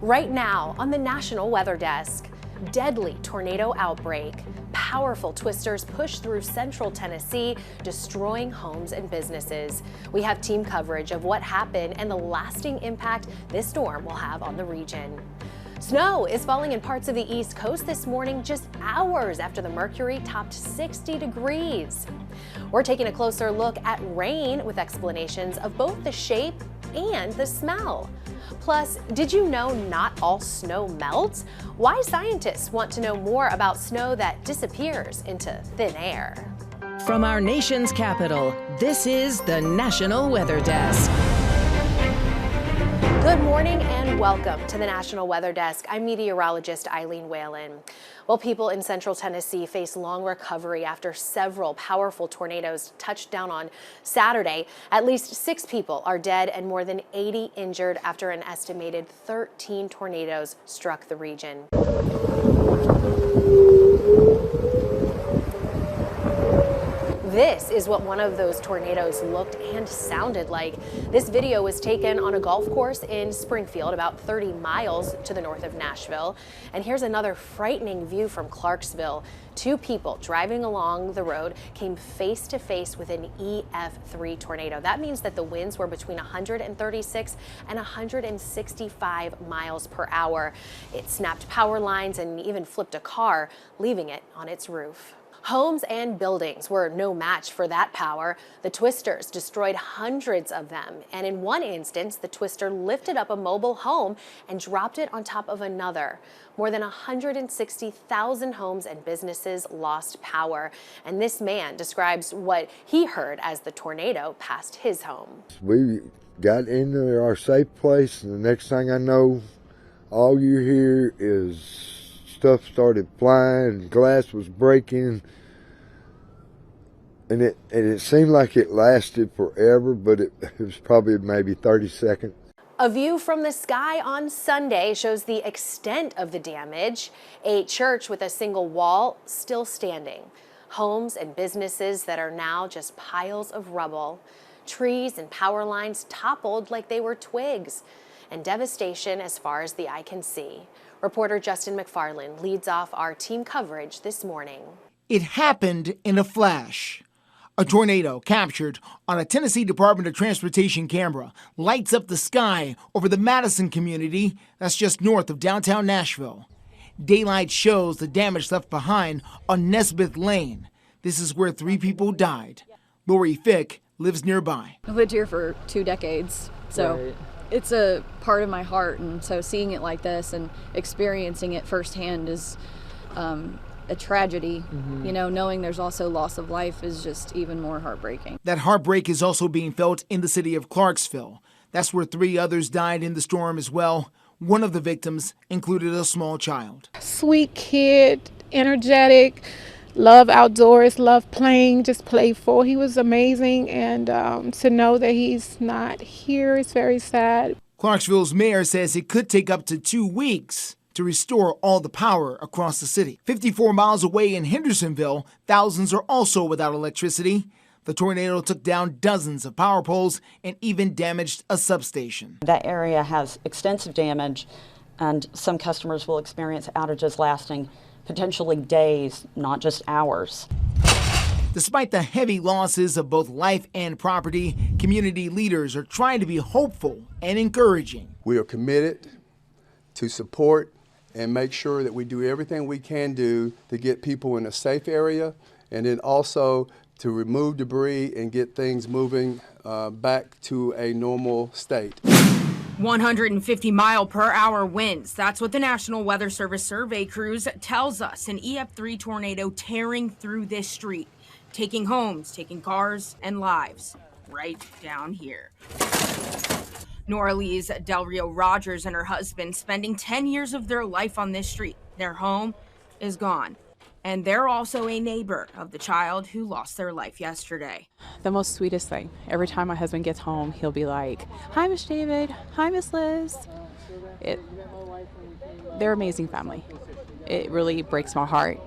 Right now on the National Weather Desk, deadly tornado outbreak. Powerful twisters push through central Tennessee, destroying homes and businesses. We have team coverage of what happened and the lasting impact this storm will have on the region. Snow is falling in parts of the East Coast this morning, just hours after the mercury topped 60 degrees. We're taking a closer look at rain with explanations of both the shape and the smell. Plus, did you know not all snow melts? Why scientists want to know more about snow that disappears into thin air. From our nation's capital, this is the National Weather Desk. Good morning and welcome to the National Weather Desk. I'm meteorologist Eileen Whalen. Well, people in central Tennessee face long recovery after several powerful tornadoes touched down on Saturday. At least 6 people are dead and more than 80 injured after an estimated 13 tornadoes struck the region. This is what one of those tornadoes looked and sounded like. This video was taken on a golf course in Springfield, about 30 miles to the north of Nashville. And here's another frightening view from Clarksville. 2 people driving along the road came face to face with an EF3 tornado. That means that the winds were between 136 and 165 miles per hour. It snapped power lines and even flipped a car, leaving it on its roof. Homes and buildings were no match for that power. The twisters destroyed hundreds of them, and in one instance, the twister lifted up a mobile home and dropped it on top of another. More than 160,000 homes and businesses lost power, and this man describes what he heard as the tornado passed his home. We got into our safe place, and the next thing I know, all you hear is stuff started flying, glass was breaking, and it seemed like it lasted forever, but it was probably maybe 30 seconds. A view from the sky on Sunday shows the extent of the damage. A church with a single wall still standing. Homes and businesses that are now just piles of rubble. Trees and power lines toppled like they were twigs. And devastation as far as the eye can see. Reporter Justin McFarland leads off our team coverage this morning. It happened in a flash. A tornado captured on a Tennessee Department of Transportation camera lights up the sky over the Madison community that's just north of downtown Nashville. Daylight shows the damage left behind on Nesbith Lane. This is where 3 people died. Lori Fick lives nearby. I've lived here for 2 decades, so it's a part of my heart, and so seeing it like this and experiencing it firsthand is a tragedy. You know, knowing there's also loss of life is just even more heartbreaking. That heartbreak is also being felt in the city of Clarksville. That's where 3 others died in the storm as well. One of the victims included a small child. Sweet kid, energetic, love outdoors, love playing, just playful. He was amazing, and to know that he's not here is very sad. Clarksville's mayor says it could take up to 2 weeks to restore all the power across the city. 54 miles away in Hendersonville, thousands are also without electricity. The tornado took down dozens of power poles and even damaged a substation. That area has extensive damage, and some customers will experience outages lasting potentially days, not just hours. Despite the heavy losses of both life and property, community leaders are trying to be hopeful and encouraging. We are committed to support and make sure that we do everything we can do to get people in a safe area, and then also to remove debris and get things moving back to a normal state. 150-mile-per-hour winds. That's what the National Weather Service survey crews tells us. An EF3 tornado tearing through this street, taking homes, taking cars, and lives right down here. Noralee's Del Rio Rogers and her husband spending 10 years of their life on this street. Their home is gone. And they're also a neighbor of the child who lost their life yesterday. The most sweetest thing. Every time my husband gets home, he'll be like, "Hi, Miss David. Hi, Miss Liz." They're an amazing family. It really breaks my heart.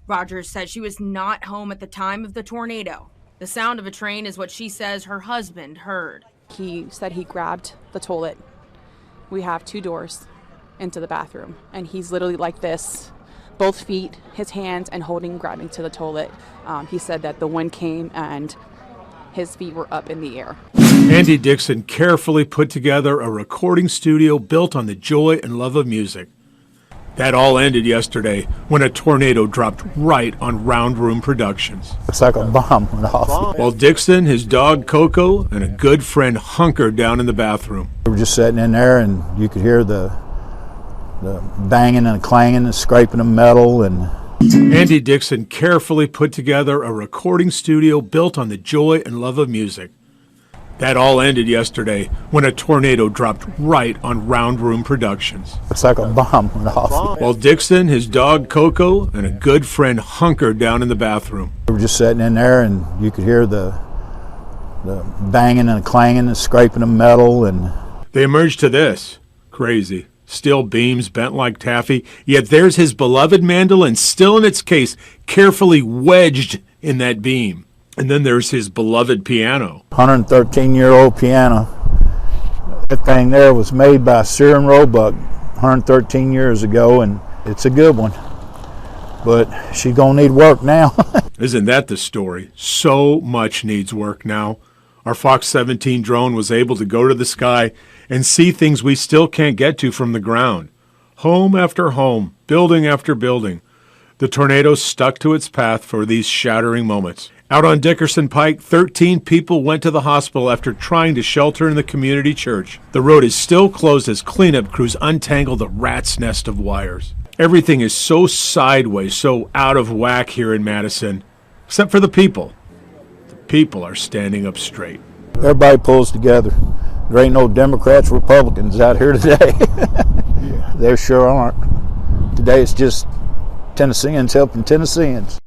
Rogers says she was not home at the time of the tornado. The sound of a train is what she says her husband heard. He said he grabbed the toilet. We have 2 doors. into the bathroom. And he's literally like this, both feet, his hands, and grabbing to the toilet. He said that the wind came and his feet were up in the air. Andy Dixon carefully put together a recording studio built on the joy and love of music. That all ended yesterday when a tornado dropped right on Round Room Productions. It's like a bomb went off. While Dixon, his dog Coco, and a good friend hunkered down in the bathroom. We were just sitting in there and you could hear the banging and clanging and scraping of metal. And Andy Dixon carefully put together a recording studio built on the joy and love of music. That all ended yesterday when a tornado dropped right on Round Room Productions. It's like a bomb went off. While Dixon, his dog Coco, and a good friend hunkered down in the bathroom. We were just sitting in there and you could hear the banging and clanging and scraping of metal. And they emerged to this. Crazy. Steel beams bent like taffy, yet there's his beloved mandolin still in its case, carefully wedged in that beam. And then there's his beloved piano. 113-year-old piano. That thing there was made by Sear and Roebuck 113 years ago, and it's a good one. But she's gonna need work now. Isn't that the story? So much needs work now. Our Fox 17 drone was able to go to the sky and see things we still can't get to from the ground. Home after home, building after building. The tornado stuck to its path for these shattering moments. Out on Dickerson Pike, 13 people went to the hospital after trying to shelter in the community church. The road is still closed as cleanup crews untangle the rat's nest of wires. Everything is so sideways, so out of whack here in Madison, except for the people. The people are standing up straight. Everybody pulls together. There ain't no Democrats, Republicans out here today. There sure aren't. Today it's just Tennesseans helping Tennesseans.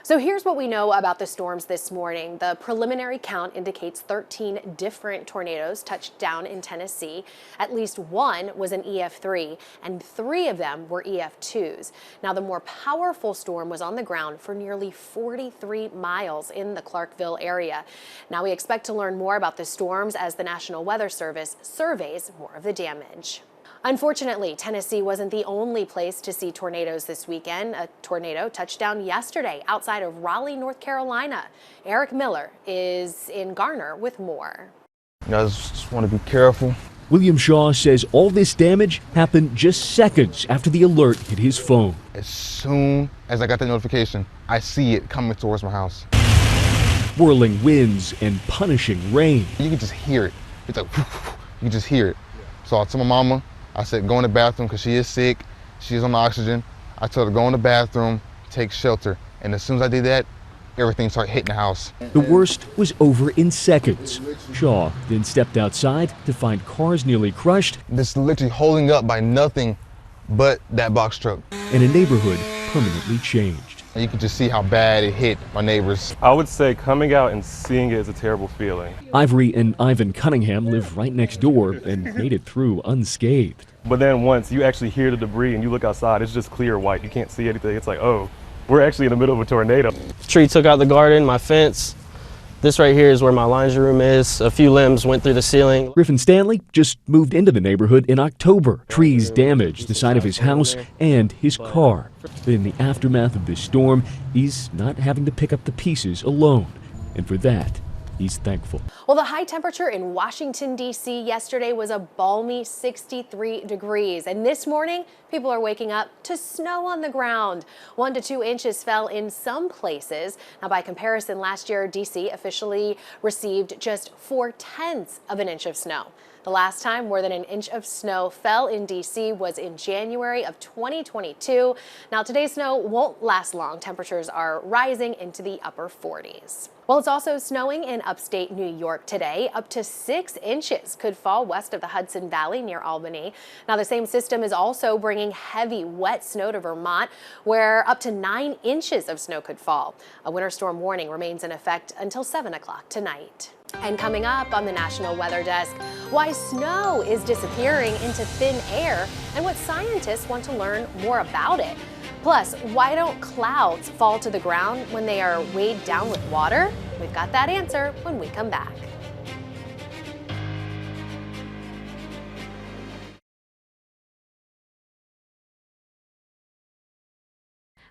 So here's what we know about the storms this morning. The preliminary count indicates 13 different tornadoes touched down in Tennessee. At least one was an EF3, and 3 of them were EF2s. Now, the more powerful storm was on the ground for nearly 43 miles in the Clarkville area. Now, we expect to learn more about the storms as the National Weather Service surveys more of the damage. Unfortunately, Tennessee wasn't the only place to see tornadoes this weekend. A tornado touched down yesterday outside of Raleigh, North Carolina. Eric Miller is in Garner with more. You guys just want to be careful. William Shaw says all this damage happened just seconds after the alert hit his phone. As soon as I got the notification, I see it coming towards my house. Whirling winds and punishing rain. You can just hear it. It's like, you can just hear it. So I told my mama, I said, go in the bathroom because she is sick. She's on oxygen. I told her, go in the bathroom, take shelter. And as soon as I did that, everything started hitting the house. The worst was over in seconds. Shaw then stepped outside to find cars nearly crushed. This literally holding up by nothing but that box truck. And a neighborhood permanently changed. And you can just see how bad it hit my neighbors. I would say coming out and seeing it is a terrible feeling. Ivory and Ivan Cunningham live right next door and made it through unscathed. But then once you actually hear the debris and you look outside, it's just clear white. You can't see anything. It's like, oh, we're actually in the middle of a tornado. Tree took out the garden, my fence. This right here is where my laundry room is. A few limbs went through the ceiling. Griffin Stanley just moved into the neighborhood in October. Trees damaged the side of his house and his car. But in the aftermath of this storm, he's not having to pick up the pieces alone. And for that, he's thankful. Well, the high temperature in Washington, D.C. yesterday was a balmy 63 degrees. And this morning, people are waking up to snow on the ground. 1 to 2 inches fell in some places. Now, by comparison, last year, D.C. officially received just 0.4 of an inch of snow. The last time more than an inch of snow fell in D.C. was in January of 2022. Now, today's snow won't last long. Temperatures are rising into the upper 40s. Well, it's also snowing in upstate New York today. Up to 6 inches could fall west of the Hudson Valley near Albany. Now, the same system is also bringing heavy, wet snow to Vermont, where up to 9 inches of snow could fall. A winter storm warning remains in effect until 7 o'clock tonight. And coming up on the National Weather Desk, why snow is disappearing into thin air and what scientists want to learn more about it. Plus, why don't clouds fall to the ground when they are weighed down with water? We've got that answer when we come back.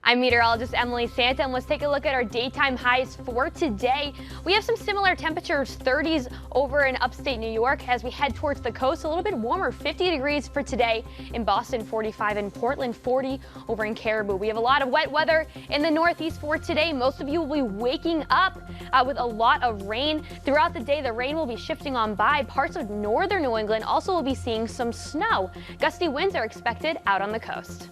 I'm meteorologist Emily Santa, and let's take a look at our daytime highs for today. We have some similar temperatures, 30s over in upstate New York as we head towards the coast. A little bit warmer, 50 degrees for today in Boston, 45 in Portland, 40 over in Caribou. We have a lot of wet weather in the Northeast for today. Most of you will be waking up with a lot of rain. Throughout the day, the rain will be shifting on by. Parts of northern New England also will be seeing some snow. Gusty winds are expected out on the coast.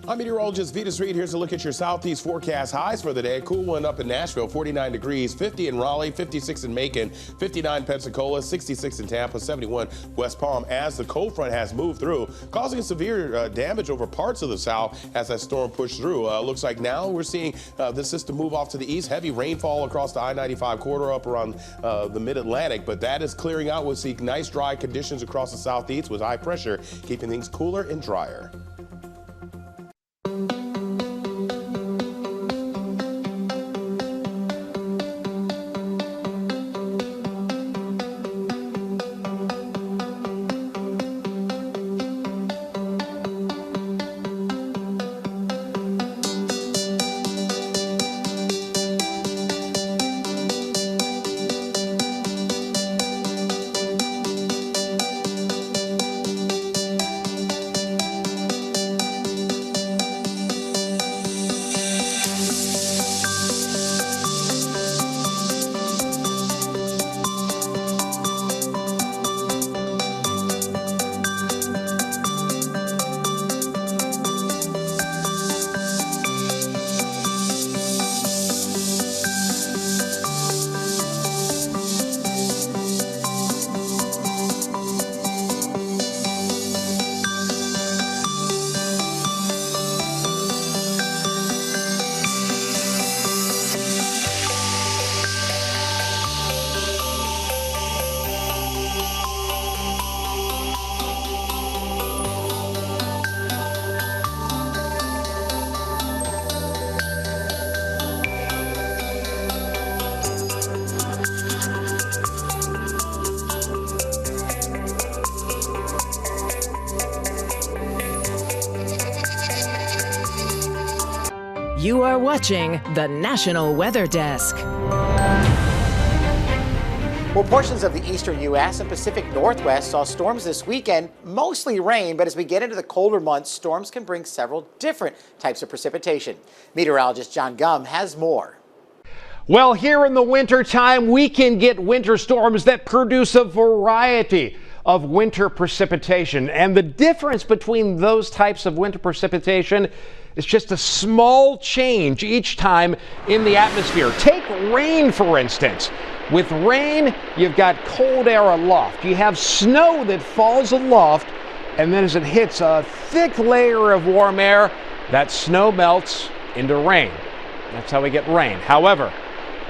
I'm meteorologist Vitas Reed. Here's a look at your southeast forecast highs for the day. Cool one up in Nashville, 49 degrees, 50 in Raleigh, 56 in Macon, 59 Pensacola, 66 in Tampa, 71 West Palm, as the cold front has moved through, causing severe damage over parts of the south as that storm pushed through. Looks like now we're seeing this system move off to the east. Heavy rainfall across the I-95 corridor up around the mid-Atlantic, but that is clearing out. We'll see nice dry conditions across the southeast with high pressure, keeping things cooler and drier. You are watching the National Weather Desk. Well, portions of the eastern U.S. and Pacific Northwest saw storms this weekend, mostly rain, but as we get into the colder months, storms can bring several different types of precipitation. Meteorologist John Gum has more. Well, here in the wintertime, we can get winter storms that produce a variety of winter precipitation. And the difference between those types of winter precipitation is just a small change each time in the atmosphere. Take rain, for instance. With rain, you've got cold air aloft. You have snow that falls aloft, and then as it hits a thick layer of warm air, that snow melts into rain. That's how we get rain. However,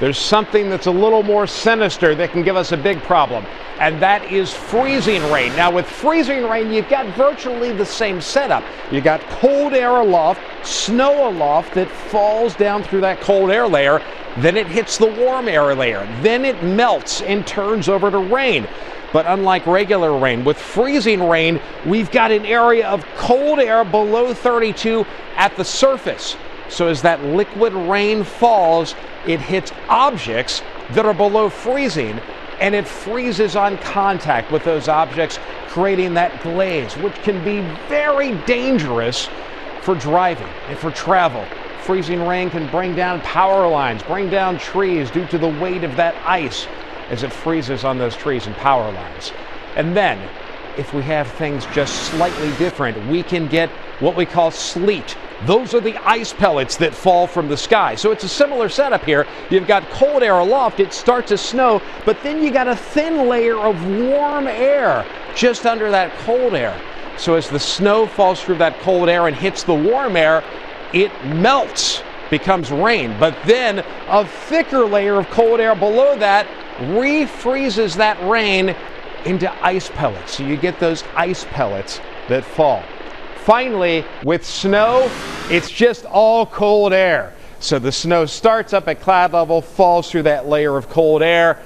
there's something that's a little more sinister that can give us a big problem, and that is freezing rain. Now, with freezing rain, you've got virtually the same setup. You've got cold air aloft, snow aloft that falls down through that cold air layer. Then it hits the warm air layer. Then it melts and turns over to rain. But unlike regular rain, with freezing rain, we've got an area of cold air below 32 at the surface. So as that liquid rain falls, it hits objects that are below freezing, and it freezes on contact with those objects, creating that glaze, which can be very dangerous for driving and for travel. Freezing rain can bring down power lines, bring down trees due to the weight of that ice as it freezes on those trees and power lines. And then, if we have things just slightly different, we can get what we call sleet. Those are the ice pellets that fall from the sky. So it's a similar setup here. You've got cold air aloft, it starts to snow, but then you got a thin layer of warm air just under that cold air. So as the snow falls through that cold air and hits the warm air, it melts, becomes rain. But then a thicker layer of cold air below that refreezes that rain into ice pellets. So you get those ice pellets that fall. Finally, with snow, it's just all cold air. So the snow starts up at cloud level, falls through that layer of cold air,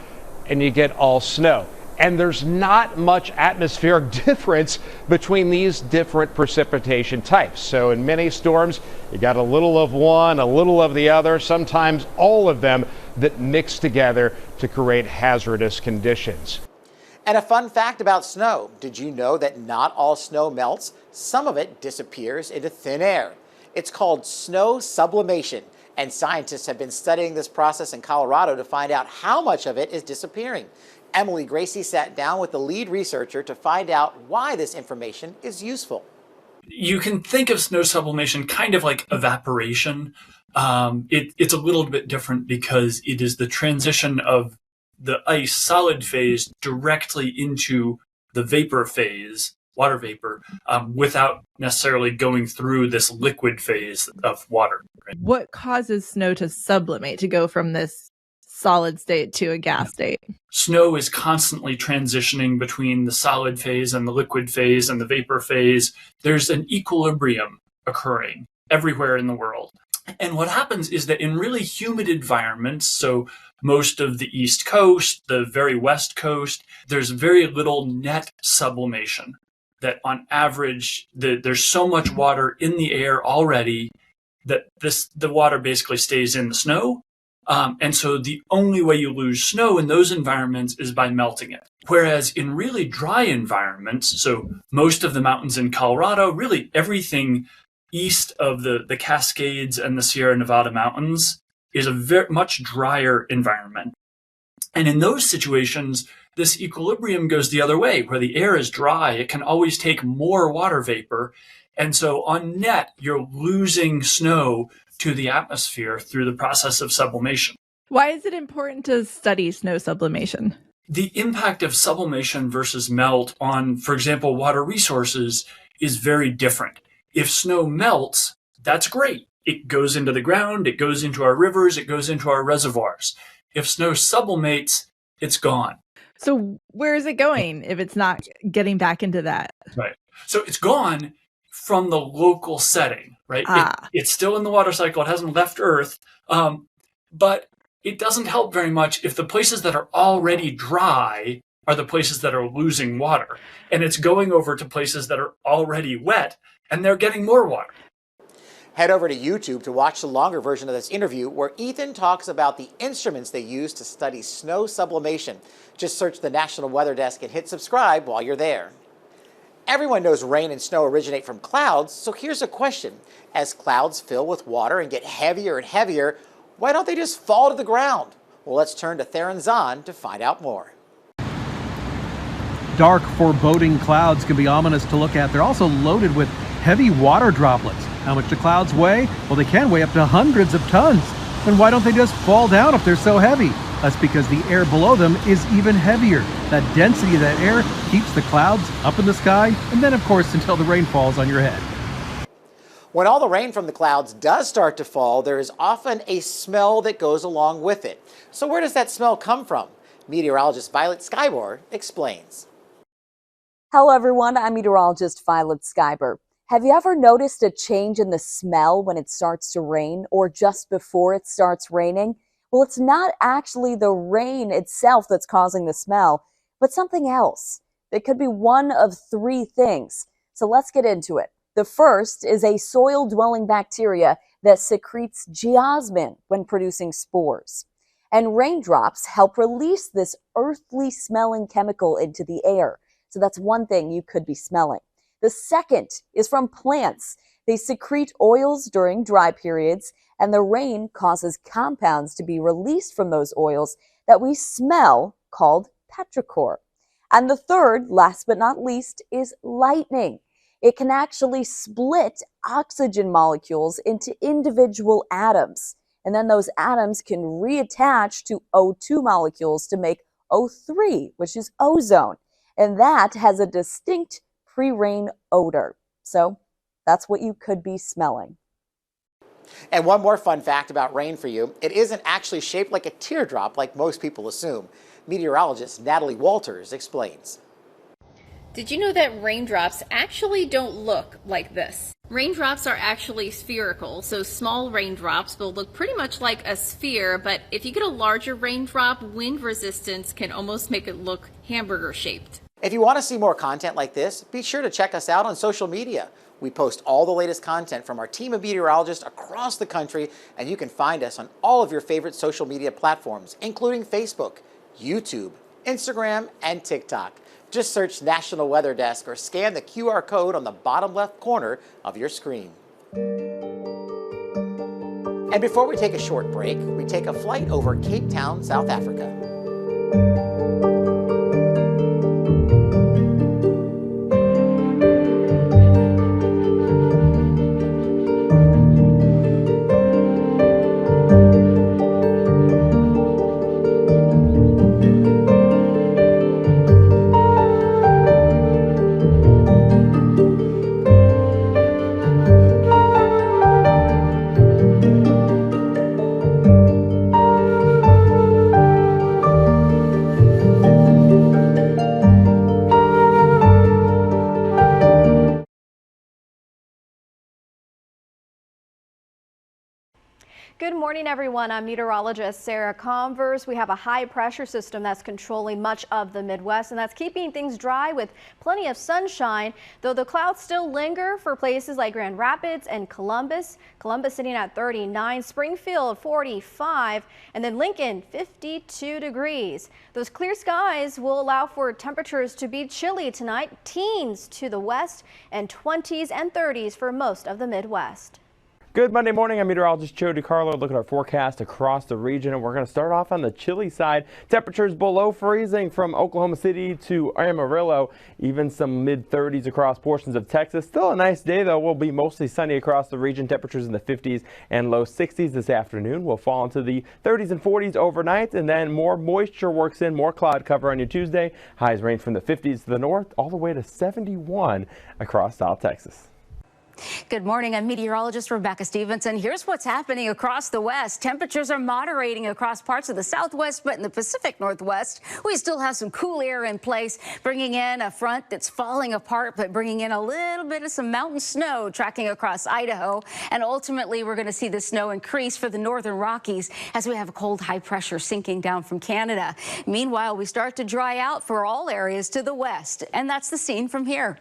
and you get all snow. and there's not much atmospheric difference between these different precipitation types. So in many storms, you got a little of one, a little of the other, sometimes all of them that mix together to create hazardous conditions. And a fun fact about snow. Did you know that not all snow melts? Some of it disappears into thin air. It's called snow sublimation. And scientists have been studying this process in Colorado to find out how much of it is disappearing. Emily Gracie sat down with the lead researcher to find out why this information is useful. You can think of snow sublimation kind of like evaporation. It's a little bit different because it is the transition of the ice solid phase directly into the vapor phase, water vapor, without necessarily going through this liquid phase of water. Right? What causes snow to sublimate, to go from this solid state to a gas state? Snow is constantly transitioning between the solid phase and the liquid phase and the vapor phase. There's an equilibrium occurring everywhere in the world. And what happens is that in really humid environments, so most of the East Coast, the very West Coast, there's very little net sublimation. That on average, there's so much water in the air already that the water basically stays in the snow. And so the only way you lose snow in those environments is by melting it. Whereas in really dry environments, so most of the mountains in Colorado, really everything east of the Cascades and the Sierra Nevada mountains is a very much drier environment. And in those situations, this equilibrium goes the other way. Where the air is dry, it can always take more water vapor. And so on net, you're losing snow to the atmosphere through the process of sublimation. Why is it important to study snow sublimation? The impact of sublimation versus melt on, for example, water resources is very different. If snow melts, that's great. It goes into the ground, it goes into our rivers, it goes into our reservoirs. If snow sublimates, it's gone. So where is it going if it's not getting back into that? Right. So it's gone from the local setting, right? It's still in the water cycle. It hasn't left Earth. But it doesn't help very much if the places that are already dry are the places that are losing water. And it's going over to places that are already wet, and they're getting more water. Head over to YouTube to watch the longer version of this interview where Ethan talks about the instruments they use to study snow sublimation. Just search the National Weather Desk and hit subscribe while you're there. Everyone knows rain and snow originate from clouds, so here's a question. As clouds fill with water and get heavier and heavier, why don't they just fall to the ground? Well, let's turn to Theron Zahn to find out more. Dark, foreboding clouds can be ominous to look at. They're also loaded with heavy water droplets. How much do clouds weigh? Well, they can weigh up to hundreds of tons. Then why don't they just fall down if they're so heavy? That's because the air below them is even heavier. That density of that air keeps the clouds up in the sky, and then, of course, until the rain falls on your head. When all the rain from the clouds does start to fall, there is often a smell that goes along with it. So where does that smell come from? Meteorologist Violet Skybor explains. Hello, everyone. I'm meteorologist Violet Skybor. Have you ever noticed a change in the smell when it starts to rain or just before it starts raining? Well, it's not actually the rain itself that's causing the smell, but something else. It could be one of three things. So let's get into it. The first is a soil-dwelling bacteria that secretes geosmin when producing spores. And raindrops help release this earthly-smelling chemical into the air. So that's one thing you could be smelling. The second is from plants. They secrete oils during dry periods, and the rain causes compounds to be released from those oils that we smell, called petrichor. And the third, last but not least, is lightning. It can actually split oxygen molecules into individual atoms, and then those atoms can reattach to O2 molecules to make O3, which is ozone, and that has a distinct pre-rain odor. So that's what you could be smelling. And one more fun fact about rain for you. It isn't actually shaped like a teardrop like most people assume. Meteorologist Natalie Walters explains. Did you know that raindrops actually don't look like this? Raindrops are actually spherical, so small raindrops will look pretty much like a sphere, but if you get a larger raindrop, wind resistance can almost make it look hamburger shaped. If you want to see more content like this, be sure to check us out on social media. We post all the latest content from our team of meteorologists across the country, and you can find us on all of your favorite social media platforms, including Facebook, YouTube, Instagram, and TikTok. Just search National Weather Desk or scan the QR code on the bottom left corner of your screen. And before we take a short break, we take a flight over Cape Town, South Africa. Good morning, everyone. I'm meteorologist Sarah Converse. We have a high pressure system that's controlling much of the Midwest, and that's keeping things dry with plenty of sunshine, though the clouds still linger for places like Grand Rapids and Columbus. Columbus sitting at 39, Springfield 45, and then Lincoln 52 degrees. Those clear skies will allow for temperatures to be chilly tonight, teens to the west and 20s and 30s for most of the Midwest. Good Monday morning. I'm meteorologist Joe DiCarlo. Look at our forecast across the region, and we're going to start off on the chilly side. Temperatures below freezing from Oklahoma City to Amarillo, even some mid-30s across portions of Texas. Still a nice day, though. We'll be mostly sunny across the region. Temperatures in the 50s and low 60s this afternoon. We'll fall into the 30s and 40s overnight, and then more moisture works in, more cloud cover on your Tuesday. Highs range from the 50s to the north all the way to 71 across South Texas. Good morning. I'm meteorologist Rebecca Stevenson. Here's what's happening across the west. Temperatures are moderating across parts of the southwest, but in the Pacific Northwest, we still have some cool air in place, bringing in a front that's falling apart, but bringing in a little bit of some mountain snow tracking across Idaho. And ultimately, we're going to see the snow increase for the northern Rockies as we have a cold high pressure sinking down from Canada. Meanwhile, we start to dry out for all areas to the west. And that's the scene from here.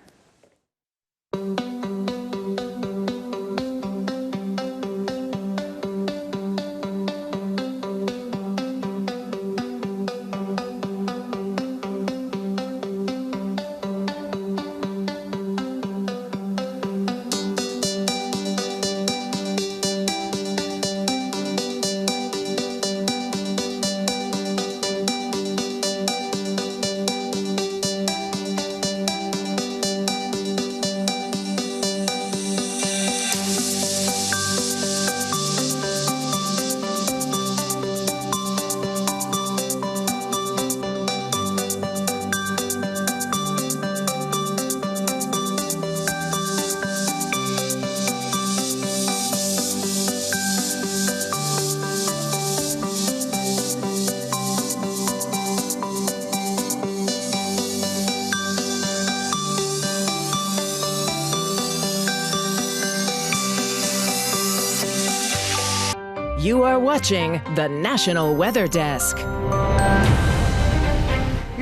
You are watching the National Weather Desk. You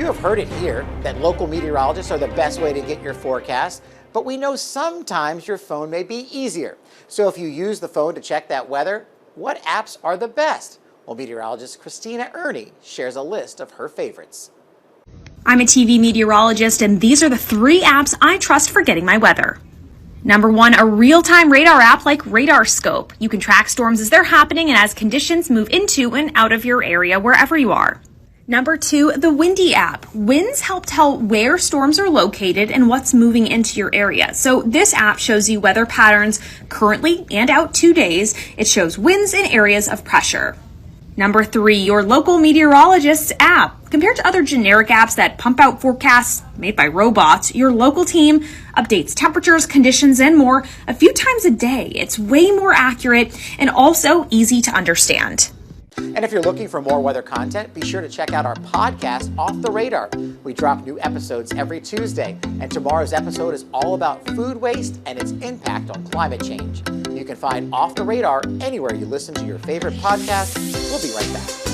have heard it here that local meteorologists are the best way to get your forecast, but we know sometimes your phone may be easier. So if you use the phone to check that weather, what apps are the best? Well, meteorologist Christina Ernie shares a list of her favorites. I'm a TV meteorologist, and these are the 3 apps I trust for getting my weather. Number 1, a real-time radar app like RadarScope. You can track storms as they're happening and as conditions move into and out of your area wherever you are. Number 2, the Windy app. Winds help tell where storms are located and what's moving into your area. So this app shows you weather patterns currently and out 2 days. It shows winds in areas of pressure. Number 3, your local meteorologist's app. Compared to other generic apps that pump out forecasts made by robots, your local team updates temperatures, conditions, and more a few times a day. It's way more accurate and also easy to understand. And if you're looking for more weather content, be sure to check out our podcast, Off the Radar. We drop new episodes every Tuesday, and tomorrow's episode is all about food waste and its impact on climate change. You can find Off the Radar anywhere you listen to your favorite podcast. We'll be right back.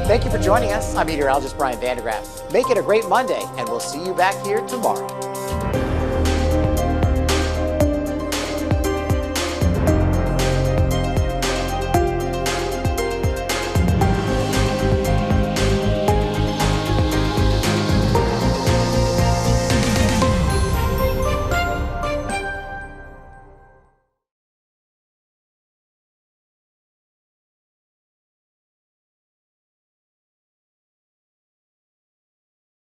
Thank you for joining us. I'm meteorologist Brian Vandegraff. Make it a great Monday, and we'll see you back here tomorrow.